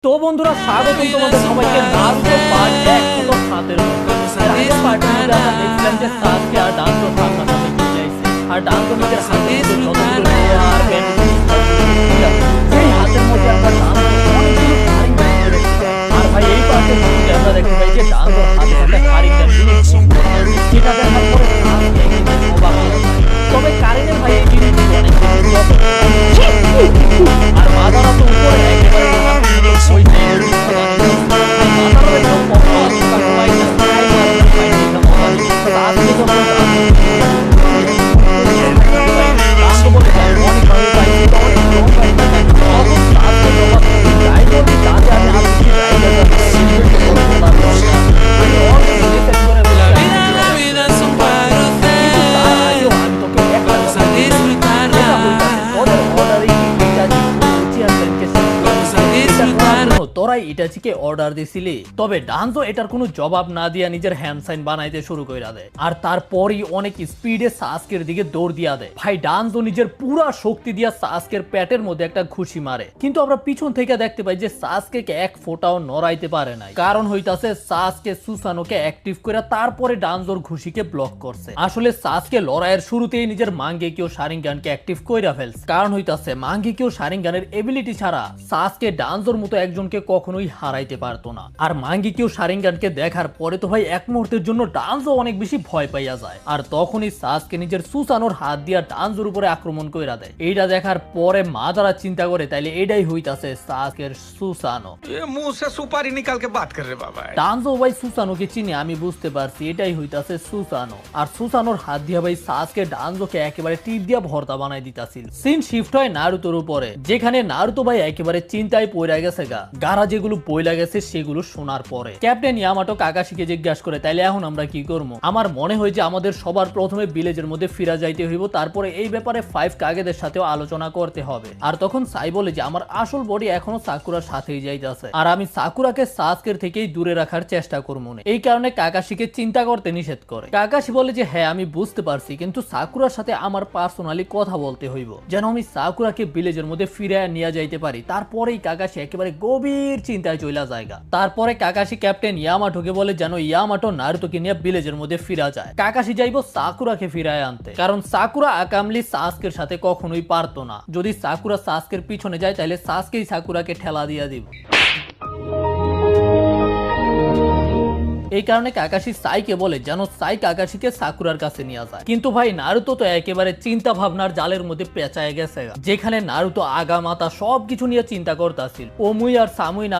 তো বন্ধুরা স্বাগতম তোমাদের সবাইকে নারুতো পার্ট 107 এর মধ্যে। আগের পার্টের মধ্যে আমরা দেখছিলাম যে সাসকে আর ডানতো সামনা সামনি চলে আসছে আর ডানতো নিজের হাতে যতগুলো লোহা আর ব্যান্ডেজ সেই হাতের মধ্যে আমরা ডানতো অনেকগুলো ফারিং ব্যান্ড ধরে রেখেছি। আর ভাই এই পার্টে শুরুতে আমরা দেখতে পাই যে ডানতো হাতে একটা ফারিং ব্যান্ড যেটা দেখার পরে সাসকে একদম অবাক হয়ে যায়। তবে কারিনের ভাই এই জিনিসটি অনেক আর মাদারা তো উপরে একেবারে ওই তোরাই ইটাচিকে অর্ডার দিছিলি। তবে ডানজো এটার কোনো জবাব না দিয়া নিজের হ্যান্ড সাইন বানাইতে শুরু কইরা দেয় আর তারপরই অনেক স্পিডে সাসকের দিকে দৌড় দিয়া দেয়। ভাই ডানজো নিজের পুরা শক্তি দিয়া সাসকের পেটের মধ্যে একটা ঘুষি মারে, কিন্তু আমরা পিছন থেকে দেখতে পাই যে সাসকে এক ফোঁটাও নড়াইতে পারে নাই। কারণ হইতাছে সাসকে সুসানোকে অ্যাক্টিভ করে তারপরে ডানজোর ঘুষিকে ব্লক করছে। আসলে সাসকে লড়াইয়ের শুরুতেই নিজের মাঙ্গেকিও শারিঙ্গানকে অ্যাক্টিভ কইরা ফেলছে। কারণ হইতাছে মাঙ্গেকিও শারিঙ্গানের এবিলিটি ছাড়া সাসকে ডানজোর মতো একজনকে কখনোই হারাইতে পারতো না। আর মাঙ্গেকিও শারিঙ্গানকে দেখার পরে তো ভাই এক মুহূর্তের জন্য ডানজো অনেক বেশি ভয় পাইয়া যায় আর তখনই সাসকে নিজের সুসানোর হাত দিয়া ডানজোর উপরে আক্রমণ কইরা দেয়। এইটা দেখার পরে মাদারা চিন্তা করে তাইলে এটাই হইতাছে সাসকের সুসানো। मुंह से सुपारी निकाल के बात कर रहे बाबा। ডানজো ভাই সুসানোকে চিনে আমি বুঝতে পারছি এটাই হইতাছে সুসানো। আর সুসানোর হাত দিয়া ভাই সাসকে ডানজোকে একেবারে টিপ দিয়া ভর্তা বানাই দিতাছিল। সিন শিফট হয় নারুতোর উপরে, যেখানে নারুতো ভাই একেবারে চিন্তায় পড়ে গেছে গারা যেগুলো বইলা গেছে সেগুলো শোনার পরে ক্যাপ্টেন ইয়ামাটো কাকাশিকে জিজ্ঞাসা করে তাইলে এখন আমরা কি করবো। আমার মনে হয় যে আমাদের সবার প্রথমে ভিলেজের মধ্যে ফিরা যাইতে হইব, তারপরে এই ব্যাপারে 5 কাগেদের সাথেও আলোচনা করতে হবে। আর তখন সাই বলে যে আমার আসল বডি এখনো সাকুরার সাথেই যাইতাছে আর আমি সাকুরাকে সাসকের থেকেই দূরে রাখার চেষ্টা করবো। এই কারণে কাকাশিকে চিন্তা করতে নিষেধ করে। কাকাশি বলে যে হ্যাঁ আমি বুঝতে পারছি, কিন্তু সাকুরার সাথে আমার পার্সোনালি কথা বলতে হইব যেন আমি সাকুরাকে ভিলেজের মধ্যে ফিরে নিয়ে যাইতে পারি। তারপরেই কাকাশি একেবারে গভীর চিন্তায় চলে যায়। তারপরে কাকাশি ক্যাপ্টেন ইয়ামাটোকে বলে যেন ইয়ামাটো নারুতোকে নিয়ে ভিলেজের মধ্যে ফিরা যায়। কাকাশি যাইবো সাকুরাকে ফিরায় আনতে, কারণ সাকুরা আকামলি সাসকের সাথে কখনোই পারতো না। যদি সাকুরা সাসকের পিছনে যায় তাহলে সাসকেই সাকুরাকে ঠেলা দিয়ে দিব। এই কারণে কাকাশি সাইকে বলে যেন সাই কাকাশিকে সাকুরার কাছে নিয়ে যায়। কিন্তু ভাই নারুতো তো একেবারে চিন্তা ভাবনার জালের মধ্যে পেঁচায় গেছে, যেখানে নারুতো আগা মাথা সবকিছু নিয়ে চিন্তা করতেছিল। ওমুই আর সামুই